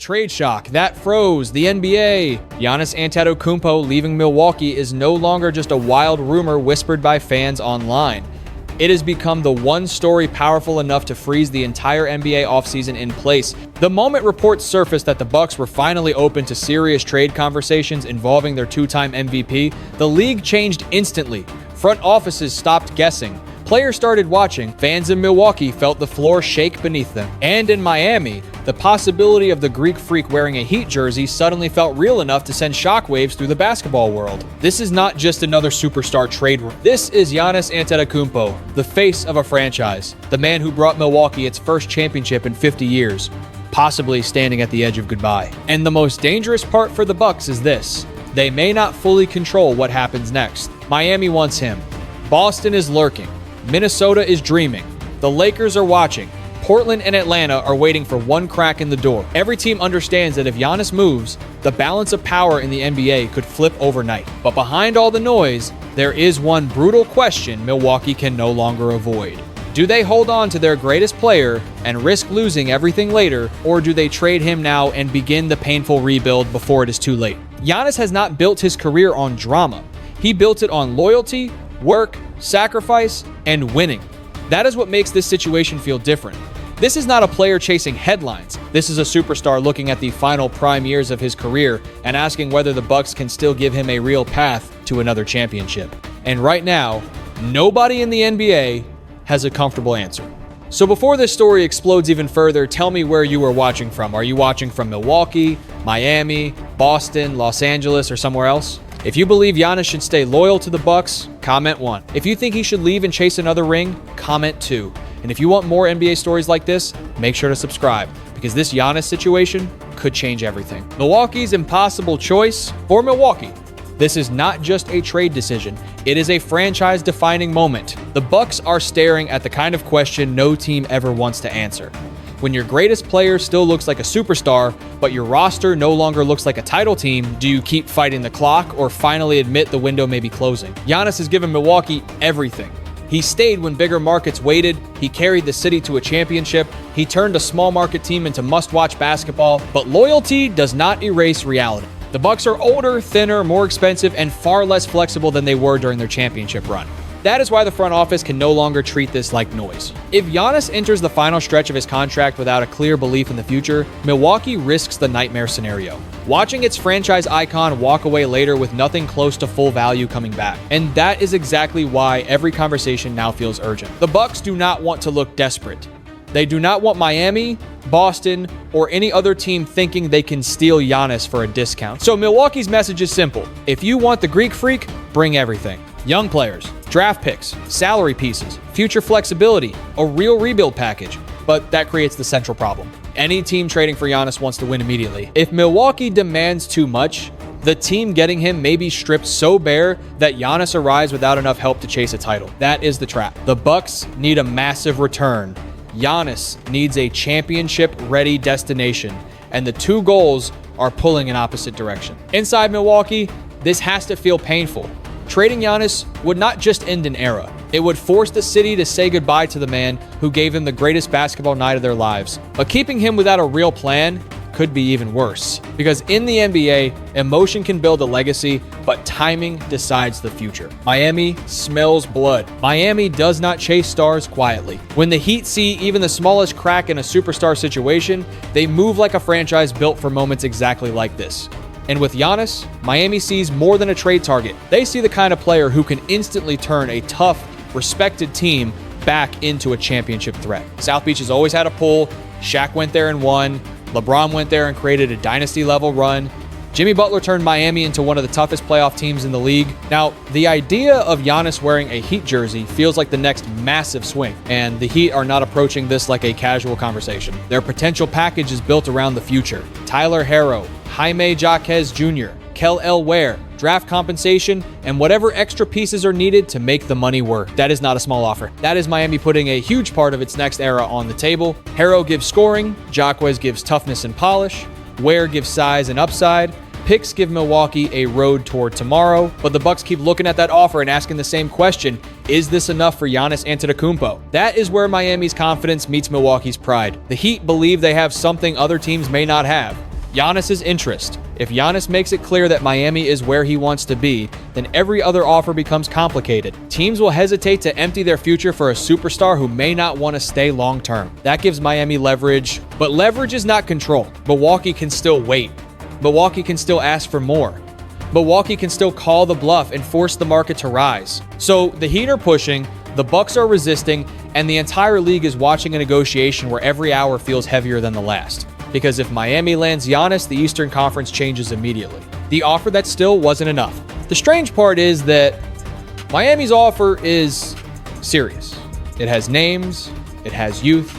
trade shock, that froze the NBA. Giannis Antetokounmpo leaving Milwaukee is no longer just a wild rumor whispered by fans online. It has become the one story powerful enough to freeze the entire NBA offseason in place. The moment reports surfaced that the Bucks were finally open to serious trade conversations involving their two-time MVP, the league changed instantly. Front offices stopped guessing. Players started watching. Fans in Milwaukee felt the floor shake beneath them. And in Miami, the possibility of the Greek Freak wearing a Heat jersey suddenly felt real enough to send shockwaves through the basketball world. This is not just another superstar trade rumor. This is Giannis Antetokounmpo, the face of a franchise, the man who brought Milwaukee its first championship in 50 years, possibly standing at the edge of goodbye. And the most dangerous part for the Bucks is this: they may not fully control what happens next. Miami wants him. Boston is lurking. Minnesota is dreaming. The Lakers are watching. Portland and Atlanta are waiting for one crack in the door. Every team understands that if Giannis moves, the balance of power in the NBA could flip overnight. But behind all the noise, there is one brutal question Milwaukee can no longer avoid. Do they hold on to their greatest player and risk losing everything later, or do they trade him now and begin the painful rebuild before it is too late? Giannis has not built his career on drama. He built it on loyalty, work, sacrifice, and winning. That is what makes this situation feel different. This is not a player chasing headlines. This is a superstar looking at the final prime years of his career and asking whether the Bucks can still give him a real path to another championship. And right now, nobody in the NBA has a comfortable answer. So before this story explodes even further, tell me where you are watching from. Are you watching from Milwaukee, Miami, Boston, Los Angeles, or somewhere else? If you believe Giannis should stay loyal to the Bucks, comment 1. If you think he should leave and chase another ring, comment 2. And if you want more NBA stories like this, make sure to subscribe, because this Giannis situation could change everything. Milwaukee's impossible choice for Milwaukee. This is not just a trade decision. It is a franchise-defining moment. The Bucks are staring at the kind of question no team ever wants to answer. When your greatest player still looks like a superstar, but your roster no longer looks like a title team, do you keep fighting the clock or finally admit the window may be closing? Giannis has given Milwaukee everything. He stayed when bigger markets waited. He carried the city to a championship. He turned a small market team into must-watch basketball. But loyalty does not erase reality. The Bucks are older, thinner, more expensive, and far less flexible than they were during their championship run. That is why the front office can no longer treat this like noise. If Giannis enters the final stretch of his contract without a clear belief in the future, Milwaukee risks the nightmare scenario. Watching its franchise icon walk away later with nothing close to full value coming back. And that is exactly why every conversation now feels urgent. The Bucks do not want to look desperate. They do not want Miami, Boston, or any other team thinking they can steal Giannis for a discount. So Milwaukee's message is simple. If you want the Greek Freak, bring everything. Young players, draft picks, salary pieces, future flexibility, a real rebuild package. But that creates the central problem. Any team trading for Giannis wants to win immediately. If Milwaukee demands too much, the team getting him may be stripped so bare that Giannis arrives without enough help to chase a title. That is the trap. The Bucks need a massive return. Giannis needs a championship-ready destination, and the two goals are pulling in opposite direction. Inside Milwaukee, this has to feel painful. Trading Giannis would not just end an era. It would force the city to say goodbye to the man who gave them the greatest basketball night of their lives. But keeping him without a real plan could be even worse. Because in the NBA, emotion can build a legacy, but timing decides the future. Miami smells blood. Miami does not chase stars quietly. When the Heat see even the smallest crack in a superstar situation, they move like a franchise built for moments exactly like this. And with Giannis, Miami sees more than a trade target. They see the kind of player who can instantly turn a tough, respected team back into a championship threat. South Beach has always had a pull. Shaq went there and won. LeBron went there and created a dynasty-level run. Jimmy Butler turned Miami into one of the toughest playoff teams in the league. Now, the idea of Giannis wearing a Heat jersey feels like the next massive swing, and the Heat are not approaching this like a casual conversation. Their potential package is built around the future. Tyler Herro, Jaime Jaquez Jr., Kel Elware, draft compensation, and whatever extra pieces are needed to make the money work. That is not a small offer. That is Miami putting a huge part of its next era on the table. Herro gives scoring, Jaquez gives toughness and polish, Ware gives size and upside, picks give Milwaukee a road toward tomorrow, but the Bucks keep looking at that offer and asking the same question, is this enough for Giannis Antetokounmpo? That is where Miami's confidence meets Milwaukee's pride. The Heat believe they have something other teams may not have. Giannis's interest. If Giannis makes it clear that Miami is where he wants to be, then every other offer becomes complicated. Teams will hesitate to empty their future for a superstar who may not want to stay long term. That gives Miami leverage, but leverage is not control. Milwaukee can still wait. Milwaukee can still ask for more. Milwaukee can still call the bluff and force the market to rise. So the Heat are pushing, the Bucks are resisting, and the entire league is watching a negotiation where every hour feels heavier than the last. Because if Miami lands Giannis, the Eastern Conference changes immediately. The offer that still wasn't enough. The strange part is that Miami's offer is serious. It has names, it has youth,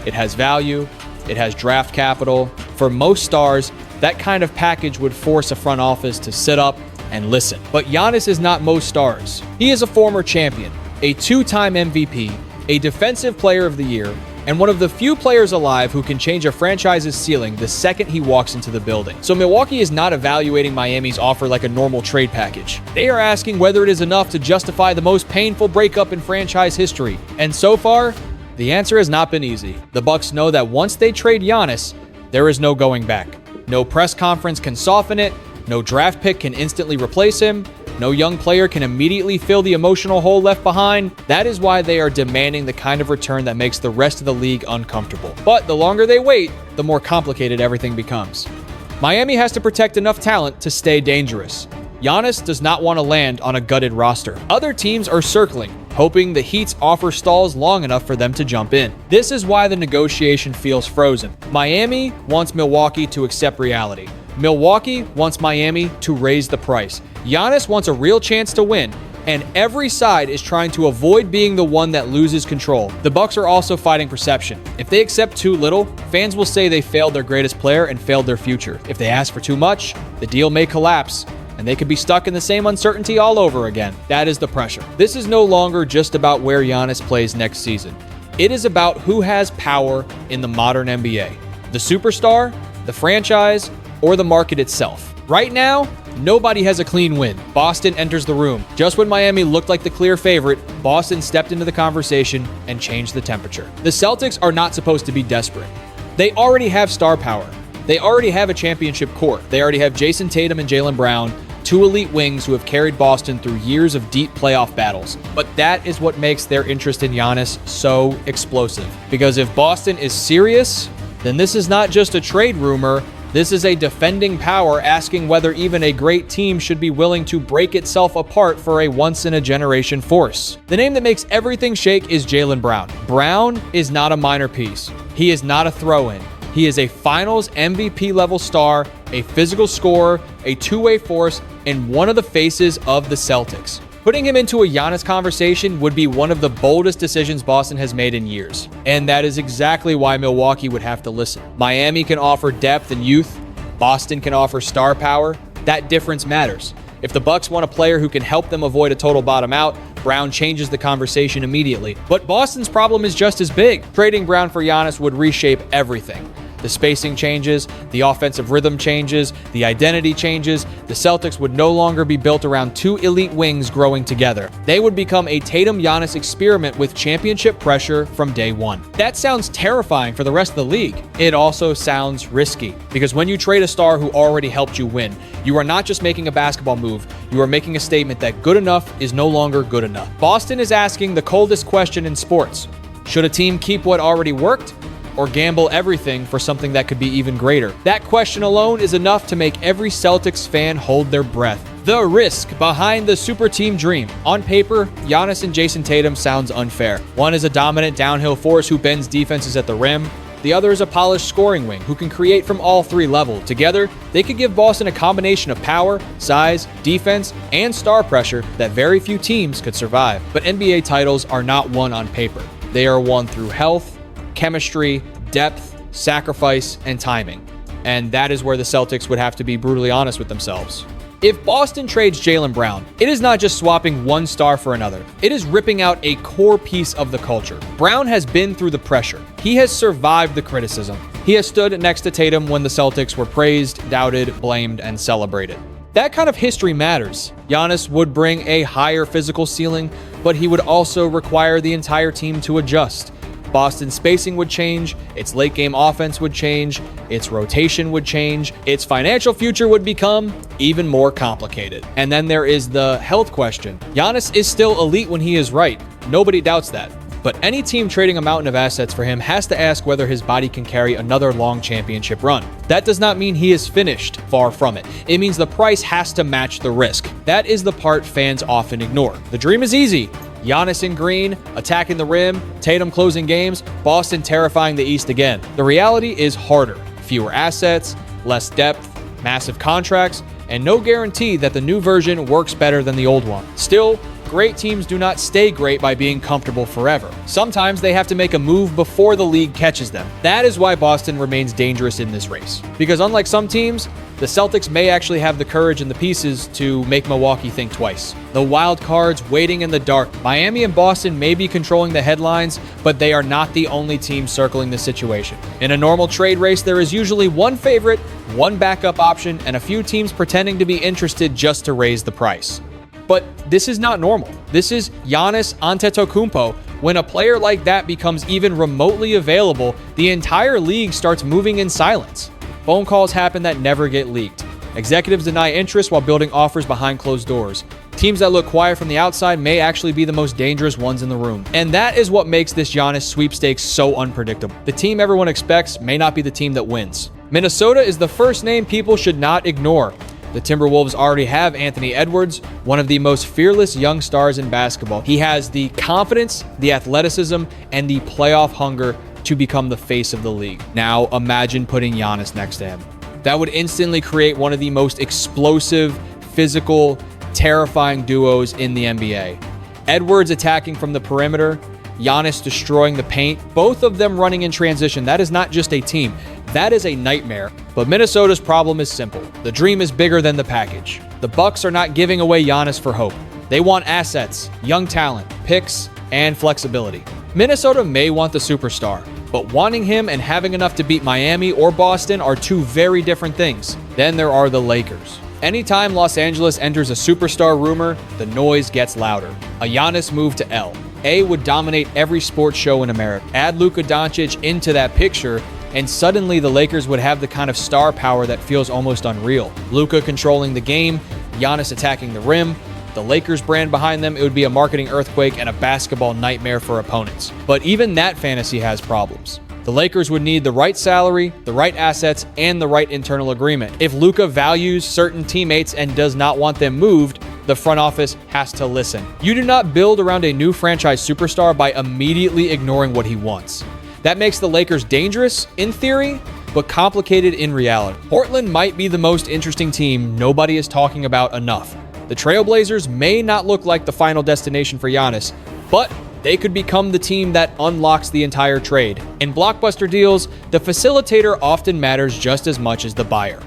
it has value, it has draft capital. For most stars, that kind of package would force a front office to sit up and listen. But Giannis is not most stars. He is a former champion, a two-time MVP, a defensive player of the year, and one of the few players alive who can change a franchise's ceiling the second he walks into the building. So Milwaukee is not evaluating Miami's offer like a normal trade package. They are asking whether it is enough to justify the most painful breakup in franchise history. And so far, the answer has not been easy. The Bucks know that once they trade Giannis, there is no going back. No press conference can soften it, no draft pick can instantly replace him, no young player can immediately fill the emotional hole left behind. That is why they are demanding the kind of return that makes the rest of the league uncomfortable. But the longer they wait, the more complicated everything becomes. Miami has to protect enough talent to stay dangerous. Giannis does not want to land on a gutted roster. Other teams are circling, hoping the Heat's offer stalls long enough for them to jump in. This is why the negotiation feels frozen. Miami wants Milwaukee to accept reality. Milwaukee wants Miami to raise the price. Giannis wants a real chance to win, and every side is trying to avoid being the one that loses control. The Bucks are also fighting perception. If they accept too little, fans will say they failed their greatest player and failed their future. If they ask for too much, the deal may collapse, and they could be stuck in the same uncertainty all over again. That is the pressure. This is no longer just about where Giannis plays next season. It is about who has power in the modern NBA. The superstar, the franchise, or the market itself. Right now, nobody has a clean win. Boston enters the room. Just when Miami looked like the clear favorite, Boston stepped into the conversation and changed the temperature. The Celtics are not supposed to be desperate. They already have star power. They already have a championship core. They already have Jason Tatum and Jaylen Brown, two elite wings who have carried Boston through years of deep playoff battles. But that is what makes their interest in Giannis so explosive. Because if Boston is serious, then this is not just a trade rumor. This is a defending power asking whether even a great team should be willing to break itself apart for a once-in-a-generation force. The name that makes everything shake is Jaylen Brown. Brown is not a minor piece. He is not a throw-in. He is a finals MVP-level star, a physical scorer, a two-way force, and one of the faces of the Celtics. Putting him into a Giannis conversation would be one of the boldest decisions Boston has made in years. And that is exactly why Milwaukee would have to listen. Miami can offer depth and youth. Boston can offer star power. That difference matters. If the Bucks want a player who can help them avoid a total bottom out, Brown changes the conversation immediately. But Boston's problem is just as big. Trading Brown for Giannis would reshape everything. The spacing changes, the offensive rhythm changes, the identity changes. The Celtics would no longer be built around two elite wings growing together. They would become a Tatum-Giannis experiment with championship pressure from day one. That sounds terrifying for the rest of the league. It also sounds risky, because when you trade a star who already helped you win, you are not just making a basketball move, you are making a statement that good enough is no longer good enough. Boston is asking the coldest question in sports. Should a team keep what already worked, or gamble everything for something that could be even greater? That question alone is enough to make every Celtics fan hold their breath. The risk behind the super team dream. On paper, Giannis and Jason Tatum sounds unfair. One is a dominant downhill force who bends defenses at the rim. The other is a polished scoring wing who can create from all three levels. Together, they could give Boston a combination of power, size, defense, and star pressure that very few teams could survive. But NBA titles are not won on paper. They are won through health, chemistry, depth, sacrifice, and timing. And that is where the Celtics would have to be brutally honest with themselves. If Boston trades Jaylen Brown, it is not just swapping one star for another. It is ripping out a core piece of the culture. Brown has been through the pressure. He has survived the criticism. He has stood next to Tatum when the Celtics were praised, doubted, blamed, and celebrated. That kind of history matters. Giannis would bring a higher physical ceiling, but he would also require the entire team to adjust. Boston's spacing would change, its late game offense would change, its rotation would change, its financial future would become even more complicated. And then there is the health question. Giannis is still elite when he is right. Nobody doubts that. But any team trading a mountain of assets for him has to ask whether his body can carry another long championship run. That does not mean he is finished, far from it. It means the price has to match the risk. That is the part fans often ignore. The dream is easy. Giannis in green, attacking the rim, Tatum closing games, Boston terrifying the East again. The reality is harder. Fewer assets, less depth, massive contracts, and no guarantee that the new version works better than the old one. Still, great teams do not stay great by being comfortable forever. Sometimes they have to make a move before the league catches them. That is why Boston remains dangerous in this race. Because unlike some teams, the Celtics may actually have the courage and the pieces to make Milwaukee think twice. The wild cards waiting in the dark. Miami and Boston may be controlling the headlines, but they are not the only team circling the situation. In a normal trade race, there is usually one favorite, one backup option, and a few teams pretending to be interested just to raise the price. But this is not normal. This is Giannis Antetokounmpo. When a player like that becomes even remotely available, the entire league starts moving in silence. Phone calls happen that never get leaked. Executives deny interest while building offers behind closed doors. Teams that look quiet from the outside may actually be the most dangerous ones in the room. And that is what makes this Giannis sweepstakes so unpredictable. The team everyone expects may not be the team that wins. Minnesota is the first name people should not ignore. The Timberwolves already have Anthony Edwards, one of the most fearless young stars in basketball. He has the confidence, the athleticism, and the playoff hunger to become the face of the league. Now imagine putting Giannis next to him. That would instantly create one of the most explosive, physical, terrifying duos in the NBA. Edwards attacking from the perimeter, Giannis destroying the paint, both of them running in transition. That is not just a team. That is a nightmare. But Minnesota's problem is simple. The dream is bigger than the package. The Bucks are not giving away Giannis for hope. They want assets, young talent, picks, and flexibility. Minnesota may want the superstar, but wanting him and having enough to beat Miami or Boston are two very different things. Then there are the Lakers. Anytime Los Angeles enters a superstar rumor, the noise gets louder. A Giannis move to L. A would dominate every sports show in America. Add Luka Doncic into that picture, and suddenly the Lakers would have the kind of star power that feels almost unreal. Luka controlling the game, Giannis attacking the rim, the Lakers brand behind them, it would be a marketing earthquake and a basketball nightmare for opponents. But even that fantasy has problems. The Lakers would need the right salary, the right assets, and the right internal agreement. If Luka values certain teammates and does not want them moved, the front office has to listen. You do not build around a new franchise superstar by immediately ignoring what he wants. That makes the Lakers dangerous, in theory, but complicated in reality. Portland might be the most interesting team nobody is talking about enough. The Trailblazers may not look like the final destination for Giannis, but they could become the team that unlocks the entire trade. In blockbuster deals, the facilitator often matters just as much as the buyer.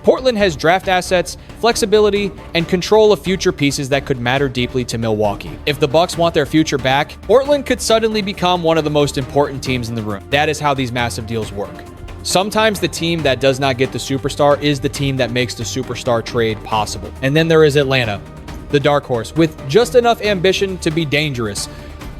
Portland has draft assets, flexibility, and control of future pieces that could matter deeply to Milwaukee. If the Bucks want their future back, Portland could suddenly become one of the most important teams in the room. That is how these massive deals work. Sometimes the team that does not get the superstar is the team that makes the superstar trade possible. And then there is Atlanta, the dark horse, with just enough ambition to be dangerous.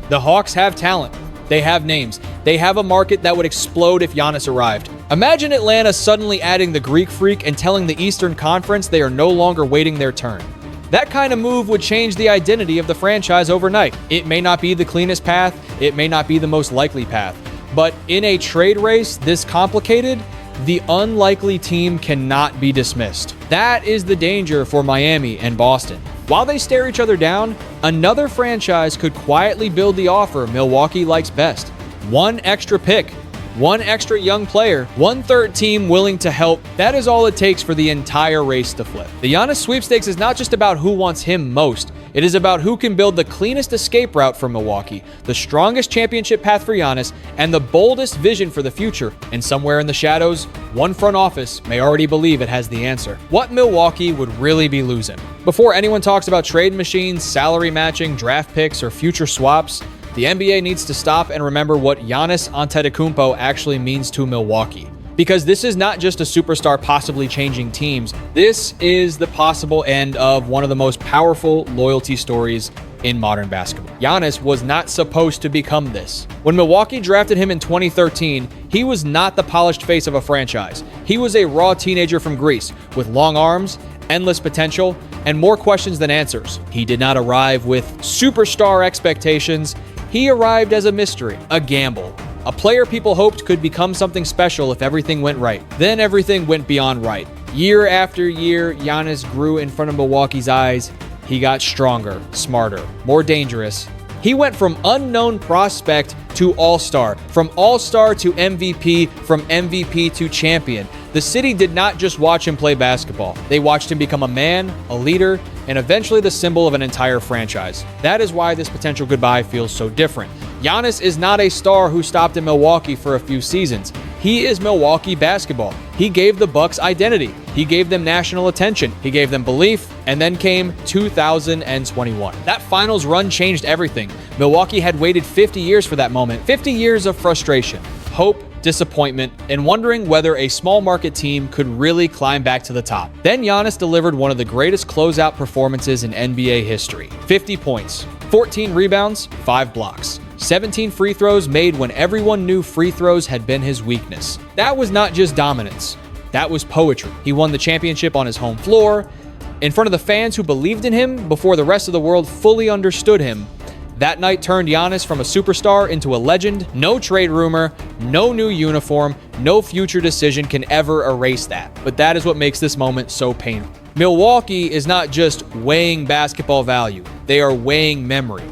The Hawks have talent. They have names. They have a market that would explode if Giannis arrived. Imagine Atlanta suddenly adding the Greek Freak and telling the Eastern Conference they are no longer waiting their turn. That kind of move would change the identity of the franchise overnight. It may not be the cleanest path. It may not be the most likely path. But in a trade race this complicated, the unlikely team cannot be dismissed. That is the danger for Miami and Boston. While they stare each other down, another franchise could quietly build the offer Milwaukee likes best. One extra pick, one extra young player, one third team willing to help. That is all it takes for the entire race to flip. The Giannis sweepstakes is not just about who wants him most. It is about who can build the cleanest escape route for Milwaukee, the strongest championship path for Giannis, and the boldest vision for the future. And somewhere in the shadows, one front office may already believe it has the answer. What Milwaukee would really be losing? Before anyone talks about trade machines, salary matching, draft picks, or future swaps, the NBA needs to stop and remember what Giannis Antetokounmpo actually means to Milwaukee. Because this is not just a superstar possibly changing teams. This is the possible end of one of the most powerful loyalty stories in modern basketball. Giannis was not supposed to become this. When Milwaukee drafted him in 2013, he was not the polished face of a franchise. He was a raw teenager from Greece with long arms, endless potential, and more questions than answers. He did not arrive with superstar expectations. He arrived as a mystery, a gamble, a player people hoped could become something special if everything went right. Then everything went beyond right. Year after year, Giannis grew in front of Milwaukee's eyes. He got stronger, smarter, more dangerous. He went from unknown prospect to all-star, from all-star to MVP, from MVP to champion. The city did not just watch him play basketball. They watched him become a man, a leader, and eventually the symbol of an entire franchise. That is why this potential goodbye feels so different. Giannis is not a star who stopped in Milwaukee for a few seasons. He is Milwaukee basketball. He gave the Bucks identity. He gave them national attention. He gave them belief. And then came 2021. That finals run changed everything. Milwaukee had waited 50 years for that moment. 50 years of frustration, hope, disappointment, and wondering whether a small market team could really climb back to the top. Then Giannis delivered one of the greatest closeout performances in NBA history. 50 points, 14 rebounds, 5 blocks. 17 free throws made when everyone knew free throws had been his weakness. That was not just dominance. That was poetry. He won the championship on his home floor, in front of the fans who believed in him before the rest of the world fully understood him. That night turned Giannis from a superstar into a legend. No trade rumor, no new uniform, no future decision can ever erase that. But that is what makes this moment so painful. Milwaukee is not just weighing basketball value. They are weighing memory.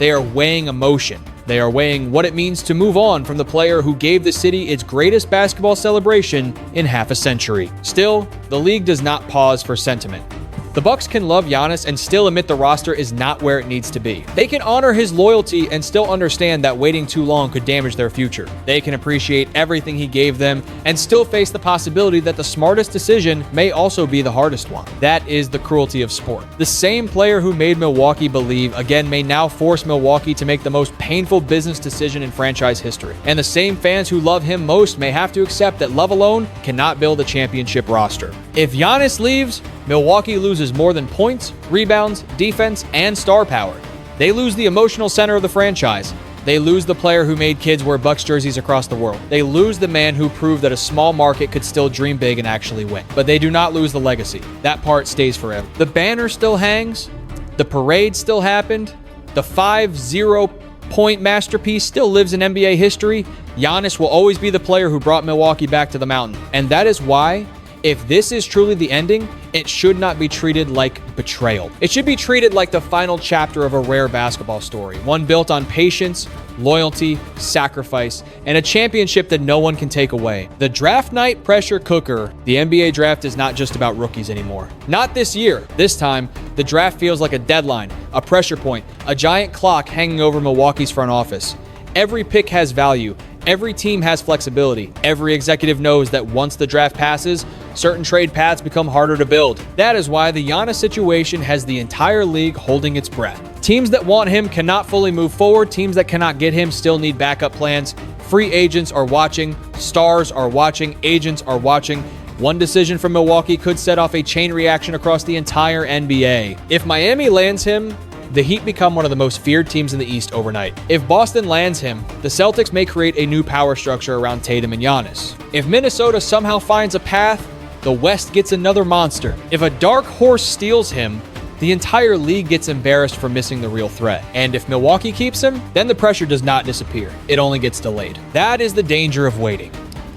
They are weighing emotion. They are weighing what it means to move on from the player who gave the city its greatest basketball celebration in half a century. Still, the league does not pause for sentiment. The Bucks can love Giannis and still admit the roster is not where it needs to be. They can honor his loyalty and still understand that waiting too long could damage their future. They can appreciate everything he gave them and still face the possibility that the smartest decision may also be the hardest one. That is the cruelty of sport. The same player who made Milwaukee believe again may now force Milwaukee to make the most painful business decision in franchise history. And the same fans who love him most may have to accept that love alone cannot build a championship roster. If Giannis leaves, Milwaukee loses more than points, rebounds, defense, and star power. They lose the emotional center of the franchise. They lose the player who made kids wear Bucks jerseys across the world. They lose the man who proved that a small market could still dream big and actually win. But they do not lose the legacy. That part stays forever. The banner still hangs. The parade still happened. The 5-0-point masterpiece still lives in NBA history. Giannis will always be the player who brought Milwaukee back to the mountain. And that is why, if this is truly the ending, it should not be treated like betrayal. It should be treated like the final chapter of a rare basketball story, one built on patience, loyalty, sacrifice, and a championship that no one can take away. The draft night pressure cooker. The NBA draft is not just about rookies anymore. Not this year. This time, the draft feels like a deadline, a pressure point, a giant clock hanging over Milwaukee's front office. Every pick has value. Every team has flexibility. Every executive knows that once the draft passes, certain trade paths become harder to build. That is why the Giannis situation has the entire league holding its breath. Teams that want him cannot fully move forward. Teams that cannot get him still need backup plans. Free agents are watching. Stars are watching. Agents are watching. One decision from Milwaukee could set off a chain reaction across the entire NBA. If Miami lands him, the Heat become one of the most feared teams in the East overnight. If Boston lands him, the Celtics may create a new power structure around Tatum and Giannis. If Minnesota somehow finds a path, the West gets another monster. If a dark horse steals him, the entire league gets embarrassed for missing the real threat. And if Milwaukee keeps him, then the pressure does not disappear. It only gets delayed. That is the danger of waiting.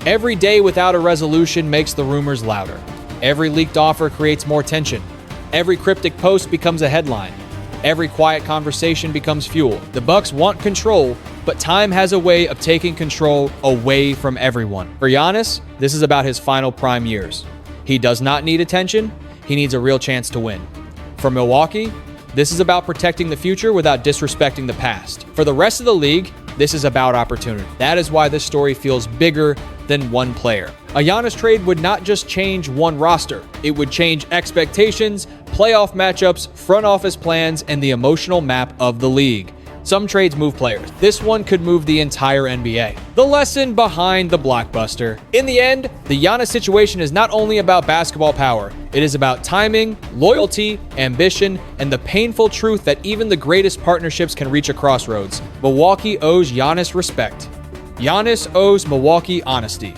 Every day without a resolution makes the rumors louder. Every leaked offer creates more tension. Every cryptic post becomes a headline. Every quiet conversation becomes fuel. The Bucks want control, but time has a way of taking control away from everyone. For Giannis, this is about his final prime years. He does not need attention. He needs a real chance to win. For Milwaukee, this is about protecting the future without disrespecting the past. For the rest of the league, this is about opportunity. That is why this story feels bigger than one player. A Giannis trade would not just change one roster. It would change expectations, playoff matchups, front office plans, and the emotional map of the league. Some trades move players. This one could move the entire NBA. The lesson behind the blockbuster. In the end, the Giannis situation is not only about basketball power. It is about timing, loyalty, ambition, and the painful truth that even the greatest partnerships can reach a crossroads. Milwaukee owes Giannis respect. Giannis owes Milwaukee honesty.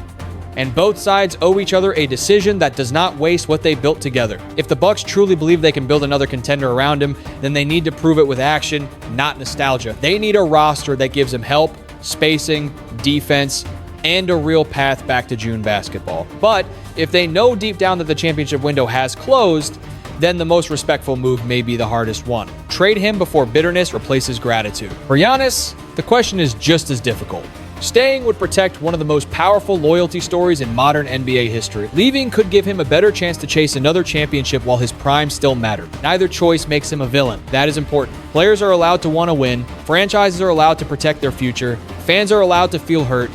And both sides owe each other a decision that does not waste what they built together. If the Bucks truly believe they can build another contender around him, then they need to prove it with action, not nostalgia. They need a roster that gives him help, spacing, defense, and a real path back to June basketball. But if they know deep down that the championship window has closed, then the most respectful move may be the hardest one. Trade him before bitterness replaces gratitude. For Giannis, the question is just as difficult. Staying would protect one of the most powerful loyalty stories in modern NBA history. Leaving could give him a better chance to chase another championship while his prime still mattered. Neither choice makes him a villain. That is important. Players are allowed to want to win. Franchises are allowed to protect their future. Fans are allowed to feel hurt.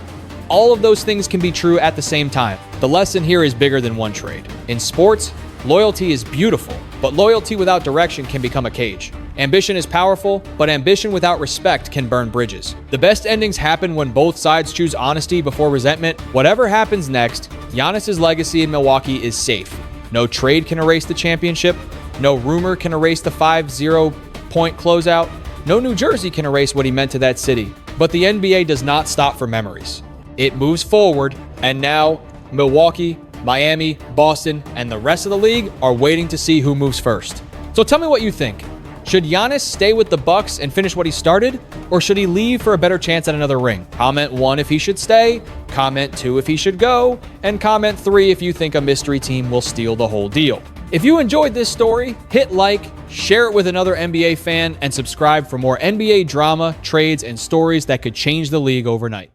All of those things can be true at the same time. The lesson here is bigger than one trade. In sports, loyalty is beautiful, but loyalty without direction can become a cage. Ambition is powerful, but ambition without respect can burn bridges. The best endings happen when both sides choose honesty before resentment. Whatever happens next, Giannis's legacy in Milwaukee is safe. No trade can erase the championship. No rumor can erase the 5-0 point closeout. No New Jersey can erase what he meant to that city. But the NBA does not stop for memories. It moves forward, and now Milwaukee, Miami, Boston, and the rest of the league are waiting to see who moves first. So tell me what you think. Should Giannis stay with the Bucks and finish what he started, or should he leave for a better chance at another ring? Comment 1 if he should stay, comment 2 if he should go, and comment 3 if you think a mystery team will steal the whole deal. If you enjoyed this story, hit like, share it with another NBA fan, and subscribe for more NBA drama, trades, and stories that could change the league overnight.